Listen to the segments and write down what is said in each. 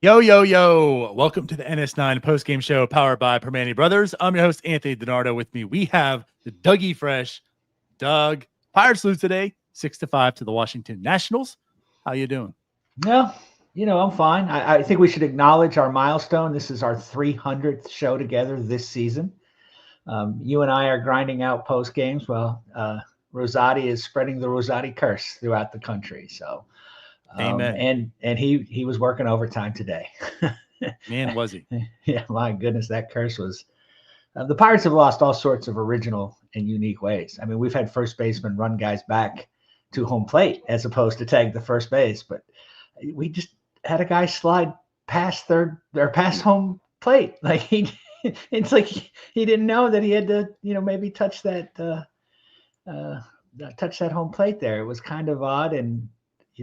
Yo, yo, yo. Welcome to the NS9 postgame show powered by Permane Brothers. I'm your host, Anthony DiNardo. With me, we have the Dougie Fresh. Doug, Pirates lose today, 6-5 to the Washington Nationals. How you doing? Well, I'm fine. I think we should acknowledge our milestone. This is our 300th show together this season. You and I are grinding out post games. Well, Rosati is spreading the Rosati curse throughout the country. So, amen. And he was working overtime today. Man, was he? Yeah, my goodness, that curse was. The Pirates have lost all sorts of original and unique ways. I mean, we've had first basemen run guys back to home plate as opposed to tag the first base, but we just had a guy slide past third or past home plate. Like it's like he didn't know that he had to, maybe touch that home plate there. It was kind of odd. And,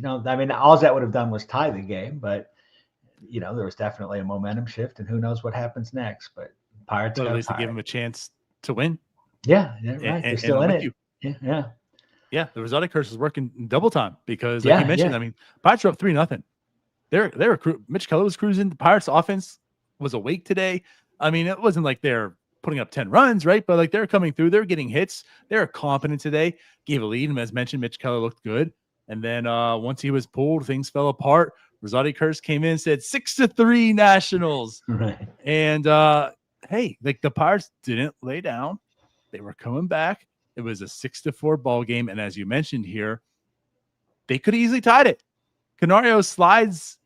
I mean, all that would have done was tie the game, but there was definitely a momentum shift, and who knows what happens next. But Pirates at least to give him a chance to win. Yeah, right. They're still in it. Yeah. The Rosati curse is working double time because, like you mentioned, I mean, Pirates are up 3-0. Mitch Keller was cruising. The Pirates offense was awake today. I mean, it wasn't like they're putting up 10 runs, right? But like they're coming through, they're getting hits. They're competent today. Gave a lead, and as mentioned, Mitch Keller looked good. And then once he was pulled, things fell apart. Rosati curse came in, said 6-3 Nationals. Right. And hey, like the Pirates didn't lay down. They were coming back. It was a 6-4 ball game. And as you mentioned here, they could have easily tied it. Canario slides.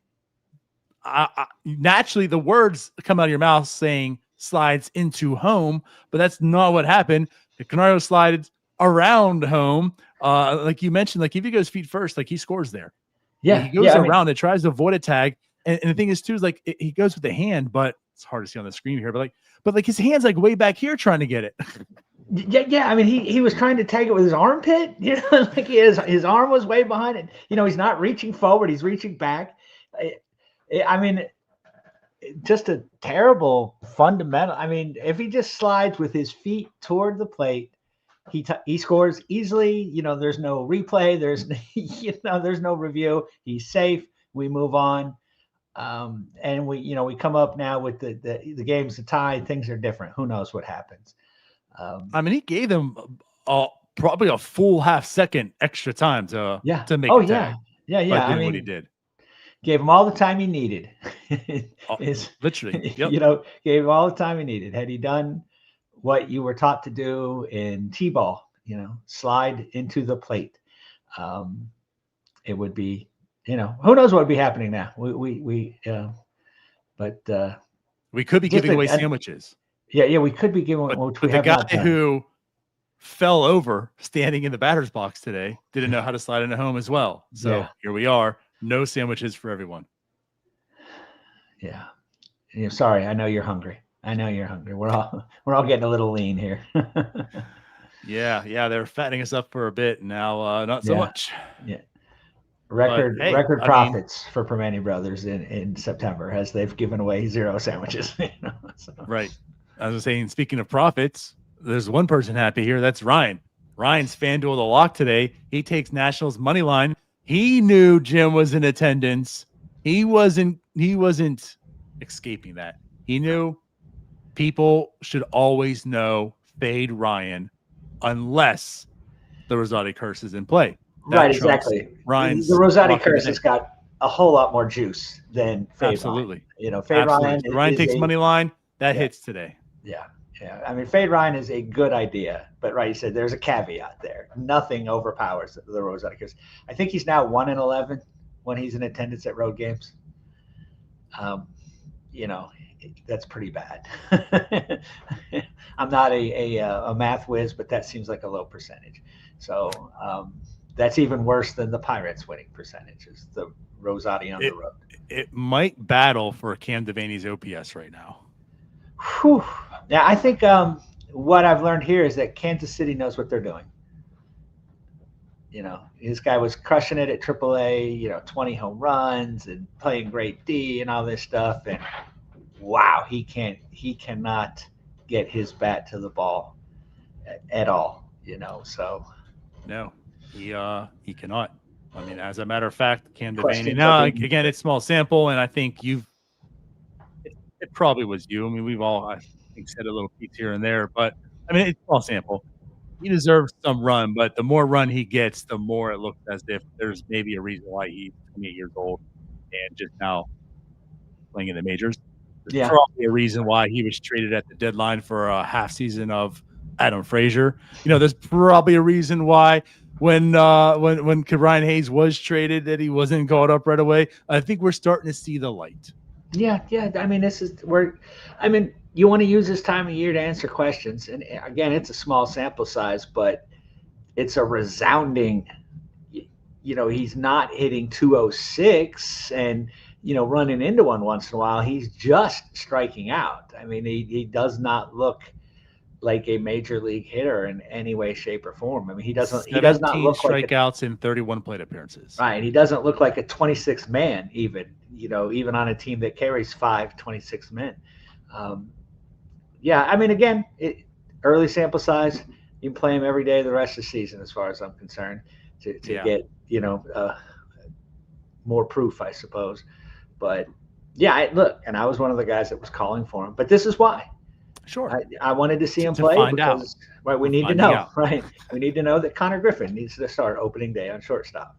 Naturally, the words come out of your mouth saying slides into home, but that's not what happened. The Canario slided around home. Like you mentioned, like if he goes feet first, like he scores there. Yeah. He goes around it, tries to avoid a tag. And the thing is, too, is like he goes with the hand, but it's hard to see on the screen here. But like his hand's like way back here trying to get it. Yeah. I mean, he was trying to tag it with his armpit. Like his arm was way behind it. He's not reaching forward; he's reaching back. I mean, just a terrible fundamental. I mean, if he just slides with his feet toward the plate, he scores easily. There's no replay. There's there's no review. He's safe. We move on. And we come up now with the game's a tie. Things are different. Who knows what happens? I mean, he gave them probably a full half second extra time to make a tag. Yeah. I mean, what he did. Gave him all the time he needed. Literally, gave him all the time he needed. Had he done what you were taught to do in T-ball, slide into the plate, it would be, who knows what would be happening now. We could be giving away sandwiches. Yeah, we could be giving. But the guy who fell over standing in the batter's box today didn't know how to slide into home as well. So here we are. No sandwiches for everyone. Yeah. Sorry, I know you're hungry. We're all getting a little lean here. Yeah. They're fattening us up for a bit now. Not so much. Yeah. Record profits for Permane Brothers in September, as they've given away 0 sandwiches. Right. I was saying, speaking of profits, there's one person happy here. That's Ryan. Ryan's FanDuel the lock today. He takes Nationals money line. He knew Jim was in attendance. He wasn't escaping that. He knew people should always know fade Ryan unless the Rosati curse is in play. Right, exactly. Ryan's the Rosati curse has got a whole lot more juice than fade Absolutely. Ryan. Fade Ryan. Ryan takes money line. That hits today. Yeah. I mean, fade Ryan is a good idea, but you said there's a caveat there. Nothing overpowers the Rosati curse. I think he's now 1-11 when he's in attendance at road games. That's pretty bad. I'm not a math whiz, but that seems like a low percentage. So that's even worse than the Pirates' winning percentage, is the Rosati on the road. It might battle for Cam Devaney's OPS right now. Whew. Yeah, I think what I've learned here is that Kansas City knows what they're doing. This guy was crushing it at AAA, 20 home runs and playing great D and all this stuff. And wow, he cannot get his bat to the ball at all, so. No, he cannot. I mean, as a matter of fact, Cam Devaney. Now, again, it's small sample, and I think it probably was you. I mean, we've all, I think, said a little piece here and there, but I mean, it's small sample. He deserves some run, but the more run he gets, the more it looks as if there's maybe a reason why he's 28 years old and just now playing in the majors. There's probably a reason why he was traded at the deadline for a half season of Adam Frazier. There's probably a reason why when Ryan Hayes was traded that he wasn't called up right away. I think we're starting to see the light. Yeah. I mean, you want to use this time of year to answer questions. And again, it's a small sample size, but it's a resounding, he's not hitting 206 and, running into one once in a while. He's just striking out. I mean, he does not look like a major league hitter in any way, shape, or form. I mean, he does not look strikeouts in 31 plate appearances. Right. He doesn't look like a 26 man even on a team that carries 26 men. I mean, again, early sample size, you can play him every day the rest of the season, as far as I'm concerned, to get, more proof, I suppose. But look, and I was one of the guys that was calling for him, but this is why. Sure. I wanted to see him play because we need to know, right? We need to know that Connor Griffin needs to start opening day on shortstop.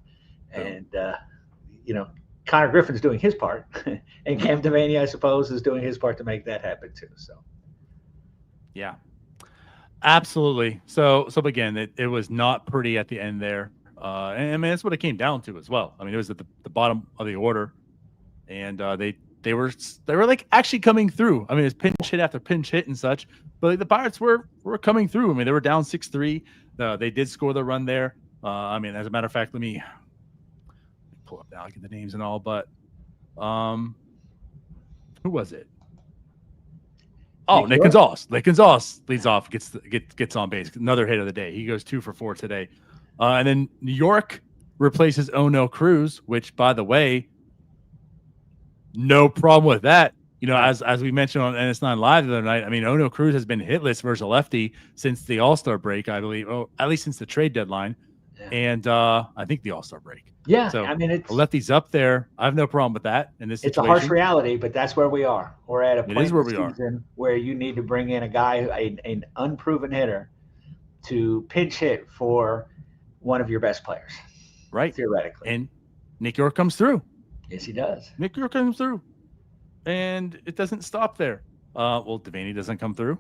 And, Connor Griffin's doing his part, and Cam Devaney, I suppose, is doing his part to make that happen too. So, yeah, absolutely. So again, it was not pretty at the end there. And I mean, that's what it came down to as well. I mean, it was at the bottom of the order, and they were like actually coming through. I mean, it's pinch hit after pinch hit and such, but the Pirates were coming through. I mean, they were down 6-3. They did score the run there. I mean, as a matter of fact, let me pull up now, get the names and all, but who was it? Oh, Nick Gonzales. Nick Gonzales leads off, gets on base. Another hit of the day. He goes 2 for 4 today. And then Yorke replaces Ono Cruz, which, by the way, no problem with that. As we mentioned on NS9 Live the other night, I mean, Ono Cruz has been hitless versus a lefty since the All-Star break, I believe. Oh, at least since the trade deadline. Yeah. And I think the All-Star break. Yeah, so I mean, it's lefty's up there. I have no problem with that in this situation. It's a harsh reality, but that's where we are. We're at a point in the season where you need to bring in a guy, an unproven hitter, to pinch hit for one of your best players, right? Theoretically. And Nick Yorke comes through. Yes, he does. Nick Yorke comes through, and it doesn't stop there. Devaney doesn't come through.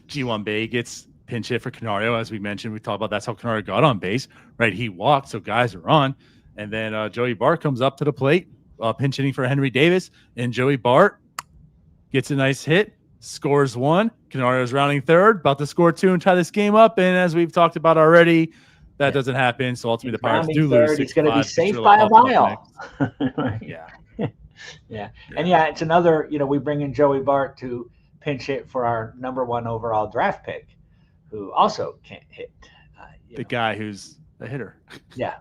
G1 Bay gets pinch hit for Canario, as we mentioned. We talked about that's how Canario got on base, right? He walked, so guys are on. And then Joey Bart comes up to the plate, pinch hitting for Henry Davis. And Joey Bart gets a nice hit, scores 1. Canario's rounding third, about to score 2 and tie this game up. And as we've talked about already, that doesn't happen. So ultimately, the Pirates do lose. He's going to be safe by a mile. Yeah. Yeah. And it's another, we bring in Joey Bart to pinch hit for our #1 overall draft pick, who also can't hit. The guy who's a hitter. Yeah.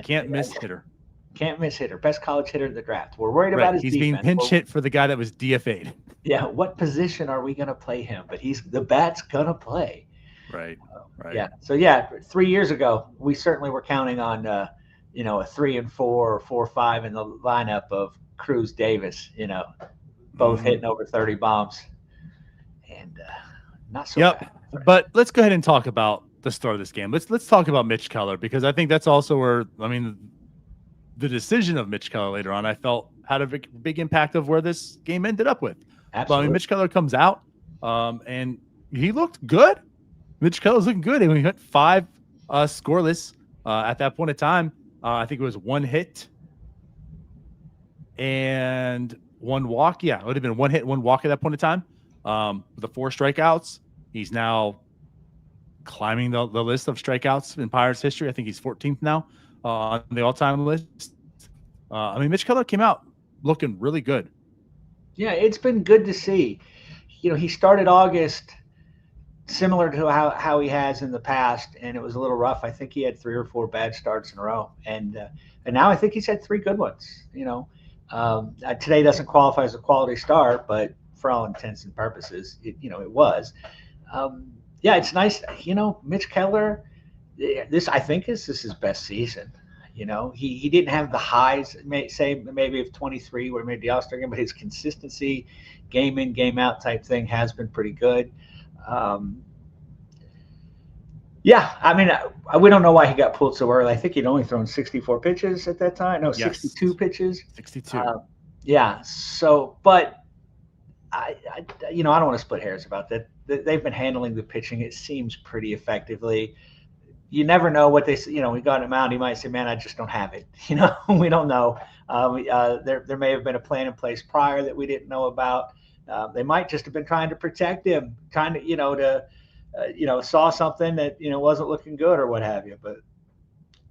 Can't miss hitter. Can't miss hitter. Best college hitter in the draft. We're worried about his defense. He's being pinch hit for the guy that was DFA'd. Yeah. What position are we going to play him? But the bat's going to play. Right. Yeah. So 3 years ago, we certainly were counting on, a 3-4 or 4-5 in the lineup of Cruz Davis, both hitting over 30 bombs, and not so bad. But let's go ahead and talk about the start of this game. Let's talk about Mitch Keller, because I think that's also where, I mean, the decision of Mitch Keller later on, I felt had a big impact of where this game ended up with. Absolutely. But, I mean, Mitch Keller comes out, and he looked good. Mitch Keller's looking good. And we hit 5 scoreless at that point in time. I think it was 1 hit and 1 walk. Yeah, it would have been 1 hit, 1 walk at that point in time. With the 4 strikeouts, he's now climbing the list of strikeouts in Pirates history. I think he's 14th now on the all-time list. I mean, Mitch Keller came out looking really good. Yeah, it's been good to see. He started August similar to how he has in the past, and it was a little rough. I think he had 3 or 4 bad starts in a row, and now I think he's had 3 good ones. Today doesn't qualify as a quality start, but for all intents and purposes, it was. It's nice. Mitch Keller, I think this is his best season. He didn't have the highs, maybe of 23 where maybe the All-Star game, but his consistency, game in, game out type thing has been pretty good. We don't know why he got pulled so early. I think he'd only thrown 64 pitches at that time. No, yes. 62 pitches. 62. So, but I don't want to split hairs about that. They've been handling the pitching, it seems, pretty effectively. You never know what they say. We got him out. He might say, man, I just don't have it. We don't know. There may have been a plan in place prior that we didn't know about. They might just have been trying to protect him, trying to, saw something that, wasn't looking good or what have you. But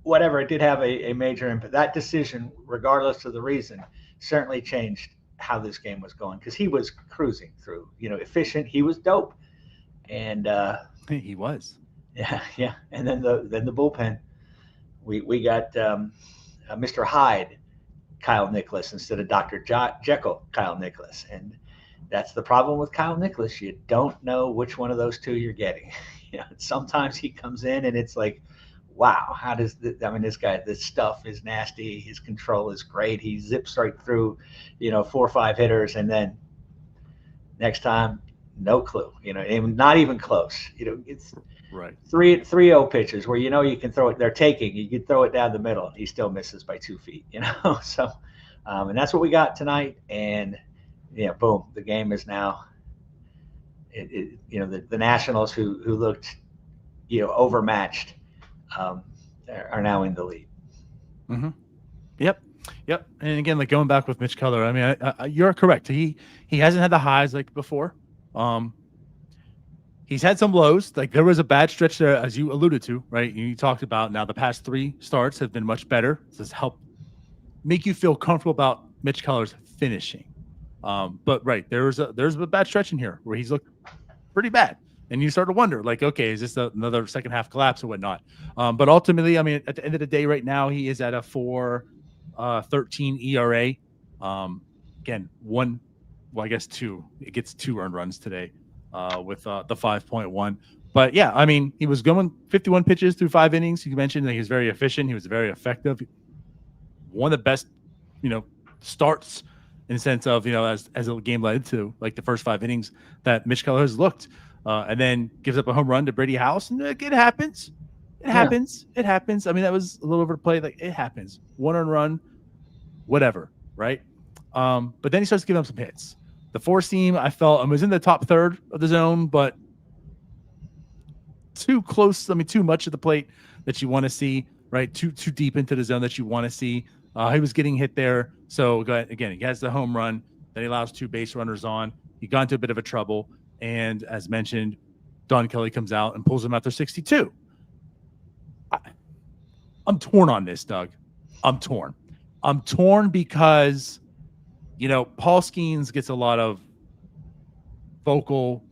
whatever, it did have a major impact. That decision, regardless of the reason, certainly changed how this game was going, because he was cruising through, efficient. He was dope. And he was. Yeah. And then the bullpen, we got Mr. Hyde, Kyle Nicolas, instead of Dr. Jekyll, Kyle Nicolas. And that's the problem with Kyle Nicolas. You don't know which one of those two you're getting. Sometimes he comes in and it's like, wow, how does this guy, this stuff is nasty. His control is great. He zips right through, 4 or 5 hitters. And then next time, no clue, not even close. It's right. 3-0 pitches where, you can throw it. They're taking, you can throw it down the middle. He still misses by 2 feet, so, and that's what we got tonight. And boom, the game is now, the Nationals who looked, overmatched, are now in the lead. Mm-hmm. Yep. And again, like going back with Mitch Keller, I mean, you're correct. He hasn't had the highs like before. He's had some lows. Like there was a bad stretch there, as you alluded to, right? You talked about now the past 3 starts have been much better. This has helped make you feel comfortable about Mitch Keller's finishing. But right, there's a bad stretch in here where he's looked pretty bad. And you start to wonder, like, okay, is this another second half collapse or whatnot? But ultimately, I mean, at the end of the day, right now, he is at a 4.13 ERA. Again, 2. It gets 2 earned runs today with the 5.1. But yeah, I mean, he was going 51 pitches through 5 innings. You mentioned that he was very efficient. He was very effective. One of the best, starts in the sense of, as the game led to, like the first 5 innings that Mitch Keller has looked. And then gives up a home run to Brady House, and it happens. It happens. I mean, that was a little overplayed. Like it happens. 1 earned run, whatever, right? But then he starts giving up some hits. The 4 seam, I felt, was in the top third of the zone, but too close. I mean, too much of the plate that you want to see, right? Too deep into the zone that you want to see. He was getting hit there. So again, he has the home run. Then he allows 2 base runners on. He got into a bit of a trouble. And as mentioned, Don Kelly comes out and pulls him out there 62. I'm torn on this, Doug. I'm torn because, Paul Skeens gets a lot of vocal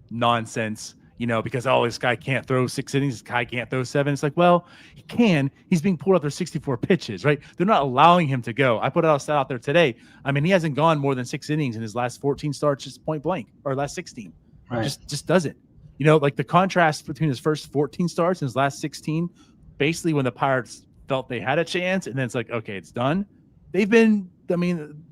nonsense, because, this guy can't throw 6 innings. This guy can't throw 7. It's like, well, he can. He's being pulled out there 64 pitches, right? They're not allowing him to go. I put a stat out there today. I mean, he hasn't gone more than 6 innings in his last 14 starts, just point blank, or last 16. Right. Just doesn't. Like the contrast between his first 14 starts and his last 16, basically when the Pirates felt they had a chance, and then it's like, okay, it's done. They've been,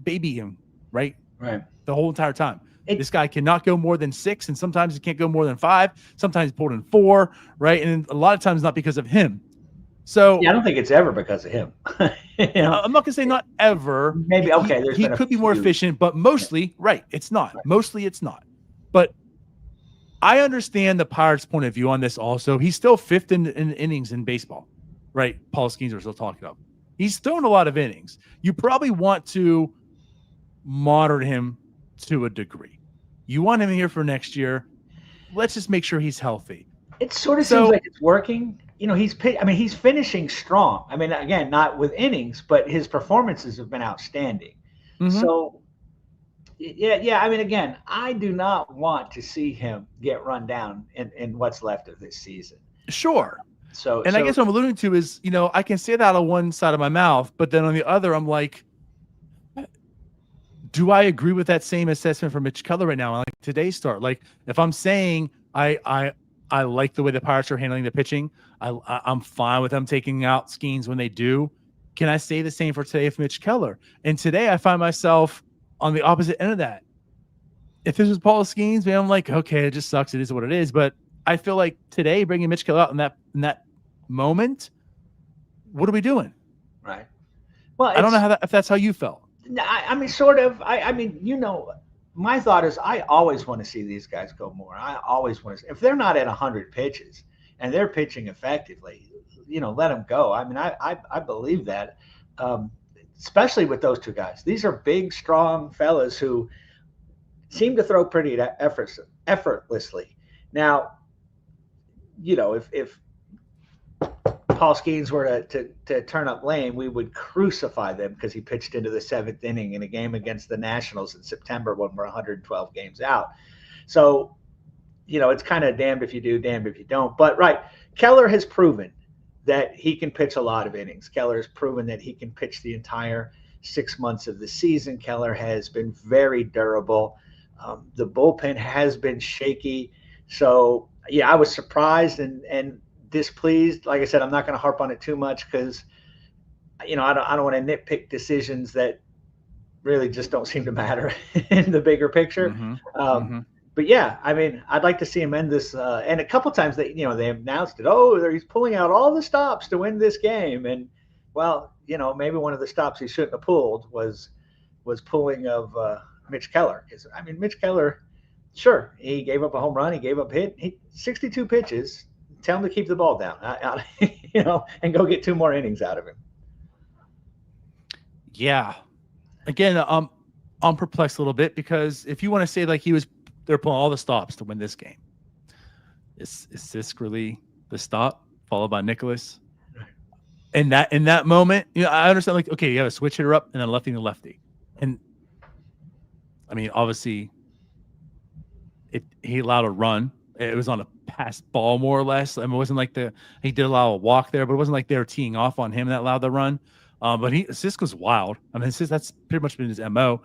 baby him, right? Right. The whole entire time. This guy cannot go more than 6, and sometimes he can't go more than 5. Sometimes he's pulled in 4, right? And a lot of times not because of him. So I don't think it's ever because of him. I'm not gonna say not ever. Maybe okay. He could be more efficient, but mostly, right? It's not. Right. Mostly, it's not. But I understand the Pirates' point of view on this. Also, he's still 5th in innings in baseball, right? Paul Skeens are still talking about. He's thrown a lot of innings. You probably want to monitor him to a degree. You want him here for next year. Let's just make sure he's healthy. It sort of seems like it's working. He's finishing strong. I mean, again, not with innings, but his performances have been outstanding. Mm-hmm. So Yeah. I mean, again, I do not want to see him get run down in what's left of this season. Sure. So, and I guess what I'm alluding to is, I can say that on one side of my mouth, but then on the other, I'm like, do I agree with that same assessment for Mitch Keller right now? Like today's start, like if I'm saying I like the way the Pirates are handling the pitching, I'm fine with them taking out Skeens when they do. Can I say the same for today for Mitch Keller? And today I find myself on the opposite end of that. If this was Paul Skeens, man, I'm like, okay, it just sucks. It is what it is. But I feel like today bringing Mitch Keller out in that moment, what are we doing? Right. Well, I don't know if that's how you felt. I mean, sort of. I mean, my thought is I always want to see these guys go more. I always want to. If they're not at 100 pitches and they're pitching effectively, let them go. I mean, I believe that, especially with those two guys. These are big, strong fellas who seem to throw pretty effortlessly. Now, if Paul Skeens were to turn up lame, we would crucify them because he pitched into the 7th inning in a game against the Nationals in September when we're 112 games out. So, it's kind of damned if you do, damned if you don't. But right, Keller has proven that he can pitch a lot of innings. Keller has proven that he can pitch the entire 6 months of the season. Keller has been very durable. The bullpen has been shaky. So, yeah, I was surprised and displeased. Like I said, I'm not going to harp on it too much because, I don't want to nitpick decisions that really just don't seem to matter in the bigger picture. But yeah, I mean, I'd like to see him end this. And a couple times they announced it. Oh, he's pulling out all the stops to win this game. And well, maybe one of the stops he shouldn't have pulled was pulling of Mitch Keller. Because I mean, Mitch Keller, sure, he gave up a home run, he gave up 62 pitches. Tell him to keep the ball down, and go get 2 more innings out of him. Yeah. Again, I'm perplexed a little bit because if you want to say like they're pulling all the stops to win this game, is Sisk really the stop followed by Nicolas? In that moment, I understand like, okay, you have a switch hitter up and then lefty to lefty. And I mean, obviously he allowed a run. It was on a pass ball, more or less. I mean, it wasn't like he did allow a walk there, but it wasn't like they were teeing off on him that allowed the run. But Sisk was wild. I mean, that's pretty much been his MO.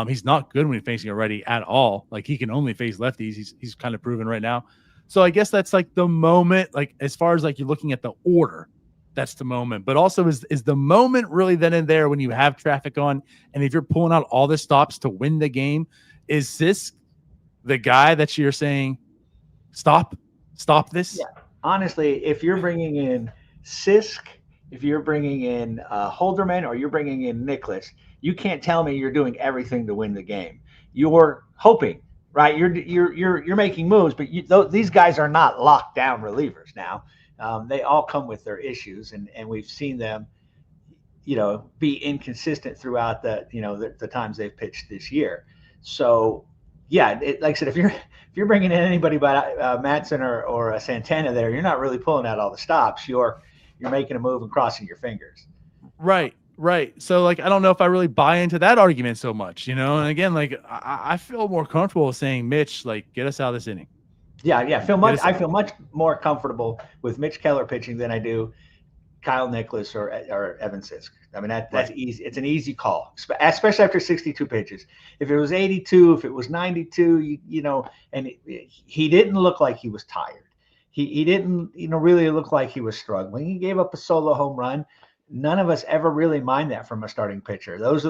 He's not good when he's facing a righty at all. Like he can only face lefties. He's kind of proven right now. So I guess that's like the moment, like as far as like you're looking at the order, that's the moment. But also is the moment really then and there when you have traffic on, and if you're pulling out all the stops to win the game, is Sisk the guy that you're saying, stop this? Yeah. Honestly, if you're bringing in Sisk, if you're bringing in Holderman, or you're bringing in Nicolas, you can't tell me you're doing everything to win the game. You're hoping, right? You're making moves, but these guys are not locked down relievers now. They all come with their issues, and we've seen them, be inconsistent throughout the times they've pitched this year. So, yeah, like I said, if you're bringing in anybody but Matson or Santana there, you're not really pulling out all the stops. You're making a move and crossing your fingers. Right. So, like, I don't know if I really buy into that argument so much, And again, like, I feel more comfortable saying, Mitch, like, get us out of this inning. Yeah. I feel much more comfortable with Mitch Keller pitching than I do Kyle Nicolas or Evan Sisk. I mean, that's easy. It's an easy call, especially after 62 pitches. If it was 82, if it was 92, and he didn't look like he was tired. He didn't, really look like he was struggling. He gave up a solo home run. None of us ever really mind that from a starting pitcher. Those,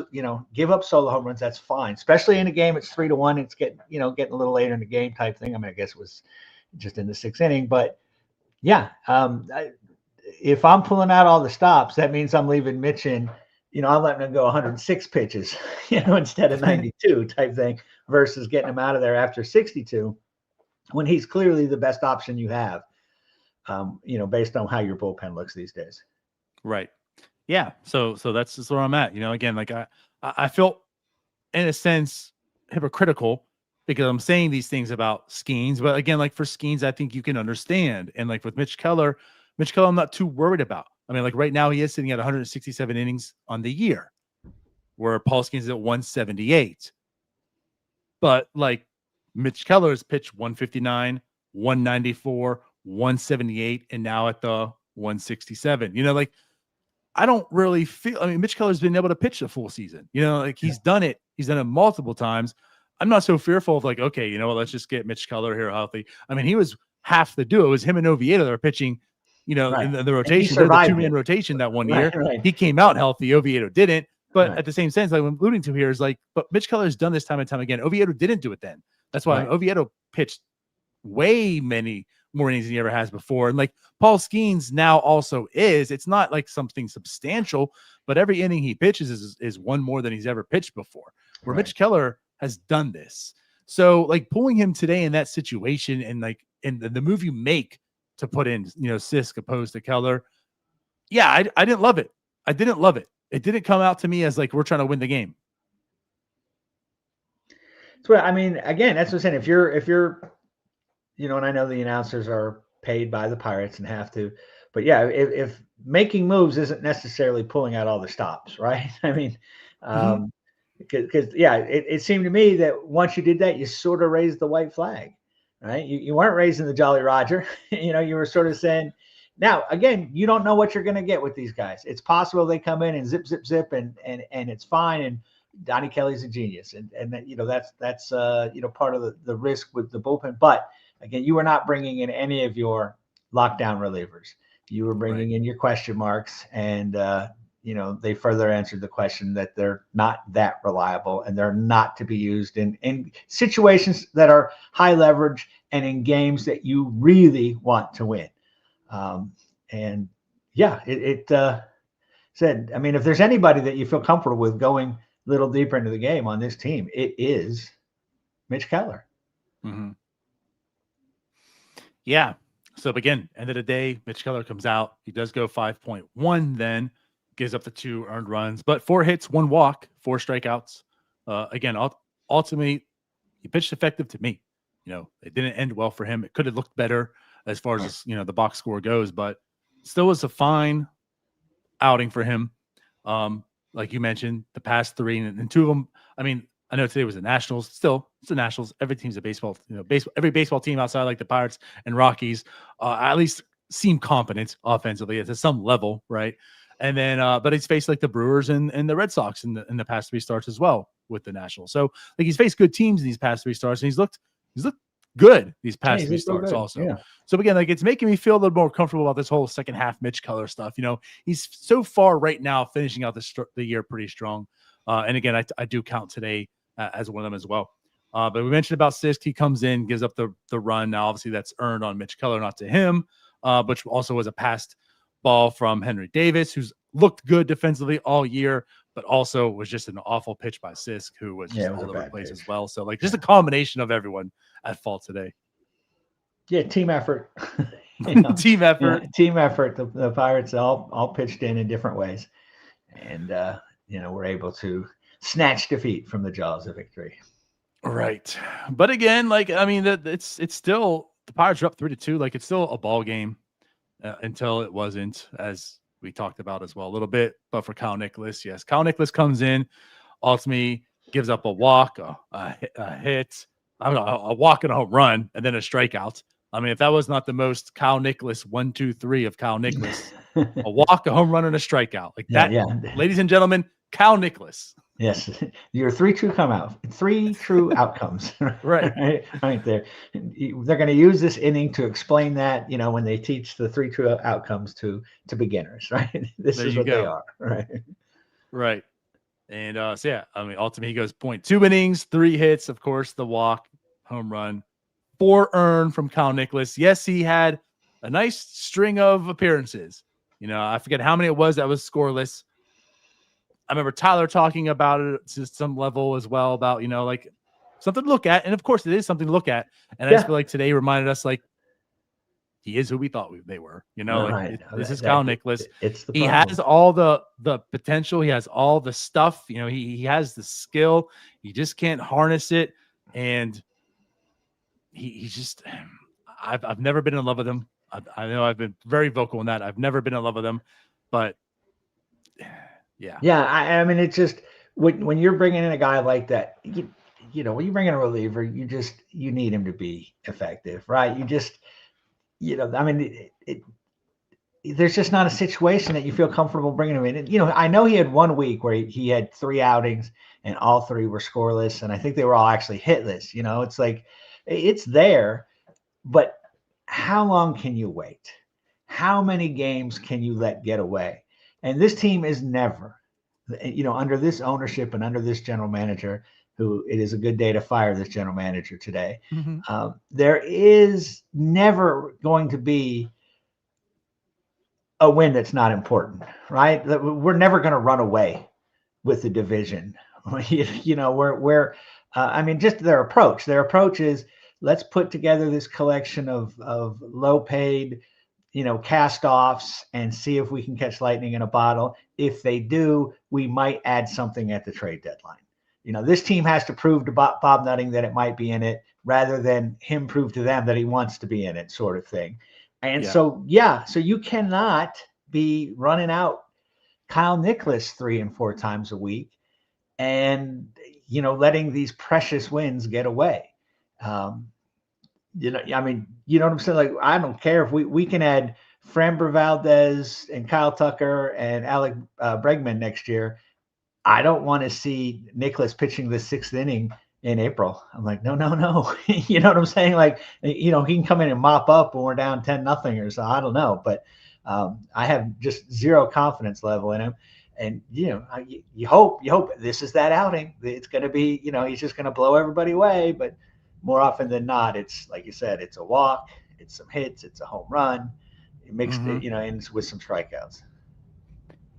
give up solo home runs, that's fine. Especially in a game, it's 3-1. It's getting a little later in the game type thing. I mean, I guess it was just in the 6th inning, but yeah, if I'm pulling out all the stops, that means I'm leaving Mitch in. I'm letting him go 106 pitches, instead of 92 type thing, versus getting him out of there after 62, when he's clearly the best option you have. Based on how your bullpen looks these days. Right. Yeah. So that's just where I'm at. Again, like I feel in a sense hypocritical because I'm saying these things about Skeens, but again, like for Skeens, I think you can understand. And like with Mitch Keller, I'm not too worried about. I mean, like right now he is sitting at 167 innings on the year, where Paul Skeens is at 178. But like Mitch Keller's pitched 159, 194, 178, and now at the 167. Like I don't really feel. I mean, Mitch Keller's been able to pitch a full season. Like he's done it. He's done it multiple times. I'm not so fearful of like, okay, let's just get Mitch Keller here healthy. I mean, he was half the duo. It was him and Oviedo that were pitching, Right. in the rotation. They're the two-man rotation that one year. Right. He came out healthy. Oviedo didn't. But at the same sense, like I'm alluding to here is like, but Mitch Keller's done this time and time again. Oviedo didn't do it then. That's why Oviedo pitched way many more innings than he ever has before. And like Paul Skeens now also is. It's not like something substantial, but every inning he pitches is one more than he's ever pitched before. Where Mitch Keller has done this. So like pulling him today in that situation and like in the move you make to put in, Sisk opposed to Keller. Yeah, I didn't love it. I didn't love it. It didn't come out to me as like we're trying to win the game. So I mean, again, that's what I'm saying. If you're, and I know the announcers are paid by the Pirates and have to, but yeah, if making moves isn't necessarily pulling out all the stops, right? I mean, because it seemed to me that once you did that, you sort of raised the white flag, right? You weren't raising the Jolly Roger. You were sort of saying, now again, you don't know what you're going to get with these guys. It's possible they come in and zip and it's fine. And Donnie Kelly's a genius, and that's part of the risk with the bullpen. But again, you were not bringing in any of your lockdown relievers. You were bringing in your question marks, and they further answered the question that they're not that reliable and they're not to be used in situations that are high leverage and in games that you really want to win. It said, I mean, if there's anybody that you feel comfortable with going a little deeper into the game on this team, it is Mitch Keller. Mm-hmm. Yeah. So again, end of the day, Mitch Keller comes out. He does go 5.1 then. Gives up the 2 earned runs, but 4 hits, 1 walk, 4 strikeouts. Again, ultimately, he pitched effective to me. It didn't end well for him. It could have looked better as far as the box score goes, but still was a fine outing for him. Like you mentioned, the past 3 and 2 of them. I mean, I know today was the Nationals. Still, it's the Nationals. Every team's a baseball. Every baseball team outside like the Pirates and Rockies at least seem competent offensively at some level, right? And then, but he's faced like the Brewers and the Red Sox in the past 3 starts as well with the Nationals. So like he's faced good teams in these past 3 starts, and he's looked good these past 3 starts also. Yeah. So again, like it's making me feel a little more comfortable about this whole second half Mitch Keller stuff. He's so far right now finishing out the year pretty strong. And again, I do count today as one of them as well. But we mentioned about Sisk. He comes in, gives up the run. Now, obviously, that's earned on Mitch Keller, not to him, which also was a passed ball from Henry Davis, who's looked good defensively all year, but also was just an awful pitch by Sisk, who was just all over the place as well. So, like, just a combination of everyone at fault today. Yeah, team effort. Team effort. Yeah, team effort. The Pirates all pitched in different ways, and we're able to snatch defeat from the jaws of victory. Right, but again, like I mean, it's still the Pirates are up 3-2. Like it's still a ball game until it wasn't, as we talked about as well a little bit. But for Kyle Nicolas, yes, Kyle Nicolas comes in, ultimately gives up a walk, a hit, a walk and a home run, and then a strikeout. I mean, if that was not the most Kyle Nicolas 1, 2, 3 of Kyle Nicolas, a walk, a home run, and a strikeout like that, ladies and gentlemen, Kyle Nicolas. Yes, your 3 true outcomes. right there. They're going to use this inning to explain that, when they teach the 3 true outcomes to beginners, right? This is what they are, right? Right. And so yeah, I mean, ultimately he goes 0.2 innings, 3 hits, of course, the walk, home run, 4 earned from Kyle Nicolas. Yes, he had a nice string of appearances. I forget how many it was that was scoreless. I remember Tyler talking about it to some level as well about, like something to look at. And of course it is something to look at. And I just feel like today reminded us like he is who we thought they were, this is Kyle Nicolas. He has all the potential. He has all the stuff, he has the skill. He just can't harness it. And he's just, I've never been in love with him. I know I've been very vocal in that. I've never been in love with him, but yeah. I mean, it's just when you're bringing in a guy like that, when you bring in a reliever, you need him to be effective, right? I mean, there's just not a situation that you feel comfortable bringing him in. And, I know he had 1 week where he had 3 outings and all 3 were scoreless. And I think they were all actually hitless. It's like, it's there, but how long can you wait? How many games can you let get away? And this team is never, under this ownership and under this general manager, who it is a good day to fire this general manager today. Mm-hmm. There is never going to be a win that's not important, right? We're never going to run away with the division. I mean, just their approach is, let's put together this collection of low paid, cast offs and see if we can catch lightning in a bottle. If they do, we might add something at the trade deadline. This team has to prove to Bob Nutting that it might be in it, rather than him prove to them that he wants to be in it, sort of thing. And so you cannot be running out Kyle Nicolas 3 and 4 times a week and, letting these precious wins get away. I mean, you know what I'm saying? Like, I don't care if we can add Framber Valdez and Kyle Tucker and Alec Bregman next year. I don't want to see Nicolas pitching the 6th inning in April. I'm like, no. You know what I'm saying? Like, he can come in and mop up when we're down 10-0 or so. I don't know, but I have just zero confidence level in him. And, you hope this is that outing. It's going to be, he's just going to blow everybody away. But more often than not, it's like you said, it's a walk, it's some hits, it's a home run. It mixed, ends with some strikeouts.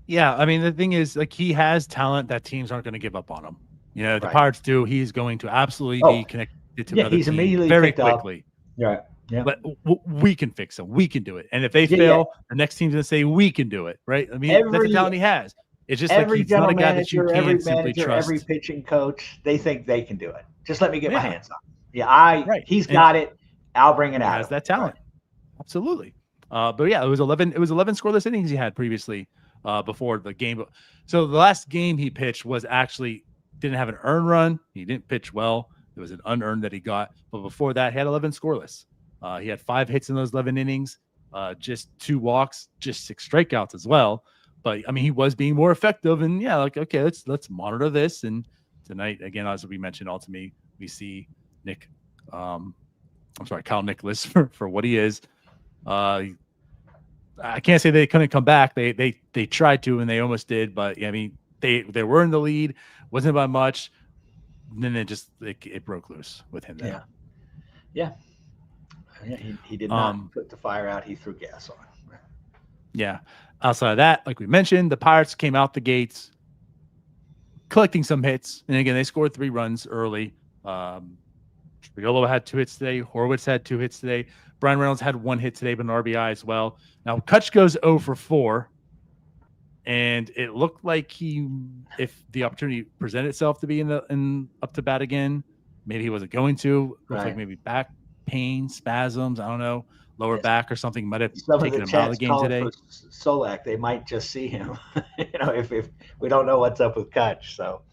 Yeah. I mean, the thing is, like, he has talent that teams aren't going to give up on him. If the Pirates do, he's going to absolutely be connected to another team immediately very quickly. Right. Yeah. But we can fix him. We can do it. And if they fail, the next team's going to say, we can do it. Right. I mean, that's the talent he has. It's just like he's not a guy that you can't simply trust. Every pitching coach, they think they can do it. Just let me get my hands on it. Yeah, he's got it. I'll bring it out. He has that talent. Right. Absolutely. But yeah, it was 11 scoreless innings he had previously before the game. So the last game he pitched was actually didn't have an earned run. He didn't pitch well. It was an unearned that he got. But before that, he had 11 scoreless. He had 5 hits in those 11 innings, just 2 walks, just 6 strikeouts as well. But I mean, he was being more effective. And okay, let's monitor this. And tonight, again, as we mentioned, ultimately, we see Kyle Nicolas for what he is. I can't say they couldn't come back. They tried to, and they almost did. But I mean, they were in the lead. Wasn't by much. And then it broke loose with him there. Yeah. He did not put the fire out. He threw gas on. Yeah. Outside of that, like we mentioned, the Pirates came out the gates collecting some hits. And again, they scored 3 runs early. Triolo had 2 hits today. Horowitz had 2 hits today. Bryan Reynolds had 1 hit today, but an RBI as well. Now, Kutch goes 0 for 4. And it looked like if the opportunity presented itself to be in up to bat again, maybe he wasn't going to. Looks like maybe back pain, spasms, I don't know, lower back or something might have taken him out of the game today. Solak, they might just see him, if we don't know what's up with Kutch. So,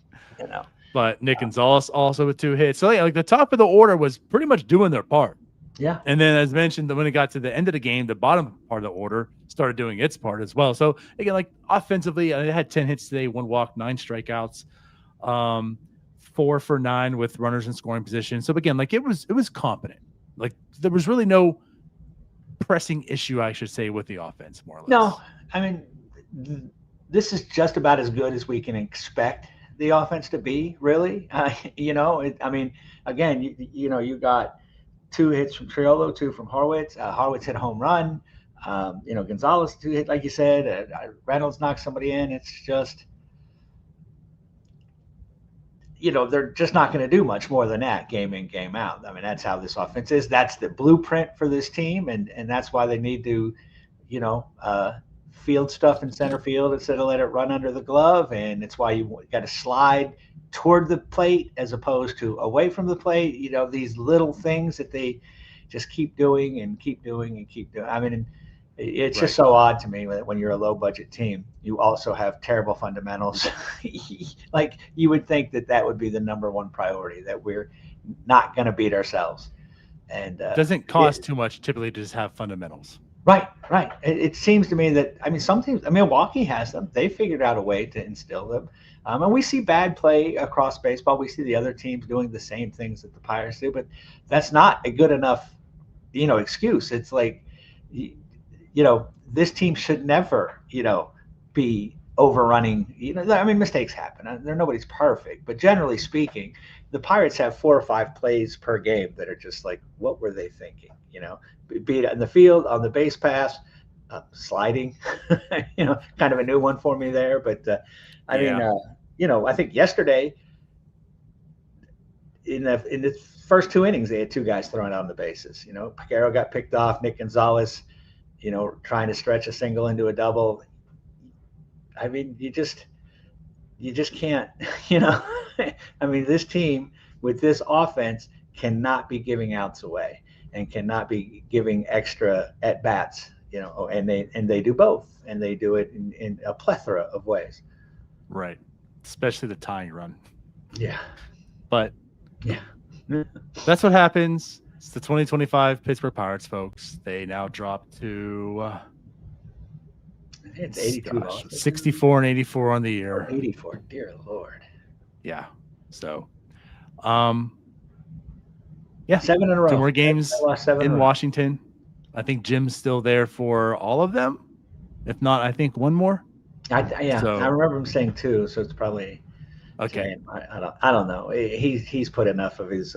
But Nick Gonzales also with 2 hits. So yeah, like the top of the order was pretty much doing their part. Yeah. And then, as mentioned, when it got to the end of the game, the bottom part of the order started doing its part as well. So again, like offensively, I had 10 hits today, 1 walk, 9 strikeouts, 4 for 9 with runners in scoring position. So again, like it was competent. Like there was really no pressing issue, I should say, with the offense, more or less. No, I mean, this is just about as good as we can expect the offense to be, really. I mean, again, you got 2 hits from Triolo, 2 from Horowitz. Horowitz hit a home run. Gonzales 2 hit, like you said. Reynolds knocked somebody in. It's just, they're just not going to do much more than that game in, game out. I mean, that's how this offense is. That's the blueprint for this team, and that's why they need to, field stuff in center field instead of let it run under the glove. And it's why you got to slide toward the plate as opposed to away from the plate. These little things that they just keep doing and keep doing and keep doing. I mean, It's just so odd to me when you're a low budget team, you also have terrible fundamentals. Like you would think that would be the number one priority, that we're not going to beat ourselves. And it doesn't cost too much typically to just have fundamentals. Right. It seems to me that, some teams, Milwaukee has them. They figured out a way to instill them. And we see bad play across baseball. We see the other teams doing the same things that the Pirates do, but that's not a good enough, excuse. It's like, this team should never, be overrunning. Mistakes happen. Nobody's perfect, but generally speaking, the Pirates have 4 or 5 plays per game that are just like, what were they thinking? Be it in the field, on the base pass, sliding, kind of a new one for me there. But I think yesterday in the first 2 innings, they had 2 guys throwing out on the bases. Pacero got picked off, Nick Gonzales, trying to stretch a single into a double. You just can't, this team with this offense cannot be giving outs away and cannot be giving extra at bats, and they do both, and they do it in a plethora of ways. Right. Especially the tying run. Yeah. But that's what happens. It's the 2025 Pittsburgh Pirates, folks. They now drop to it's 82 64 and 84 on the year. 84, dear Lord. Yeah. So 7 in a row. 2 more games in Washington. I think Jim's still there for all of them. If not, I think 1 more. I remember him saying 2, so it's probably okay. I don't know. He's put enough of his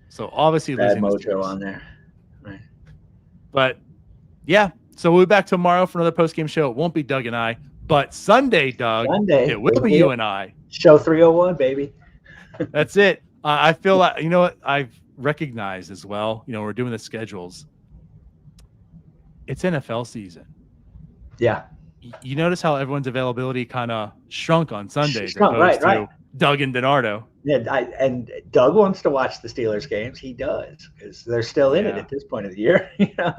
so obviously bad mojo on there, right? But so we'll be back tomorrow for another post game show. It won't be Doug and I, but Sunday, Doug. It will be you and I. Show 301, baby. That's it. I feel like what I've recognized as well. We're doing the schedules. It's NFL season. Yeah. You notice how everyone's availability kind of shrunk on Sundays, right. Doug and DiNardo. Yeah, and Doug wants to watch the Steelers games. He does, because they're still in it at this point of the year.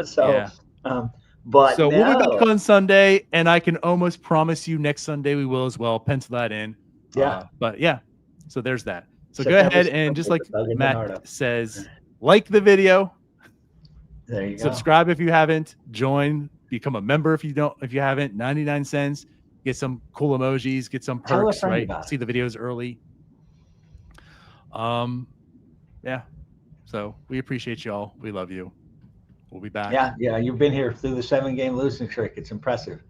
So we'll be back on Sunday, and I can almost promise you next Sunday we will as well. Pencil that in. So there's that. So go ahead and just like Matt says, like the video. There you go. Subscribe if you haven't. Join. Become a member if you haven't. 99 cents. Get some cool emojis. Get some perks. Right. See the videos early. So we appreciate y'all. We love you. We'll be back. Yeah. You've been here through the 7-game losing streak. It's impressive.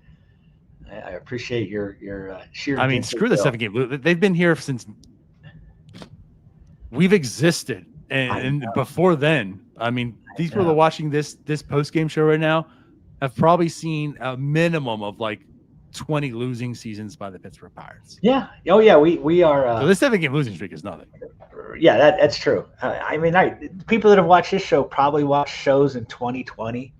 I appreciate your sheer. Screw the 7-game. They've been here since we've existed, and before then. These people that are watching this post-game show right now have probably seen a minimum of like 20 losing seasons by the Pittsburgh Pirates. Yeah. Oh, yeah. We are. So this 7-game losing streak is nothing. Yeah, that's true. People that have watched this show probably watched shows in 2020,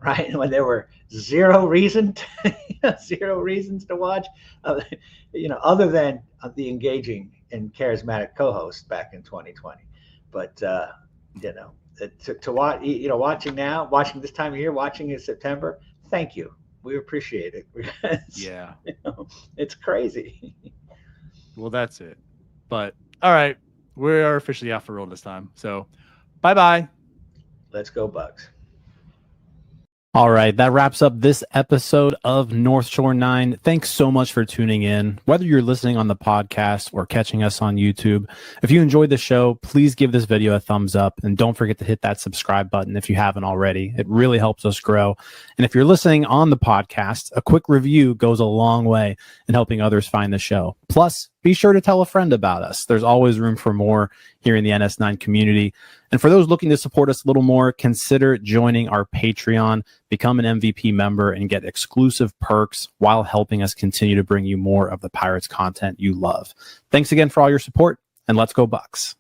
right? When there were zero reasons to watch, other than the engaging and charismatic co-host back in 2020. But, to watch, watching now, watching this time of year, watching in September, thank you. We appreciate it. Because, it's crazy. Well, that's it. But all right, we are officially off the road this time. So bye-bye. Let's go Bucks. All right, that wraps up this episode of North Shore 9. Thanks so much for tuning in. Whether you're listening on the podcast or catching us on YouTube, if you enjoyed the show, please give this video a thumbs up, and don't forget to hit that subscribe button if you haven't already. It really helps us grow. And if you're listening on the podcast, a quick review goes a long way in helping others find the show. Plus, be sure to tell a friend about us. There's always room for more here in the NS9 community. And for those looking to support us a little more, consider joining our Patreon, become an MVP member, and get exclusive perks while helping us continue to bring you more of the Pirates content you love. Thanks again for all your support, and let's go Bucks.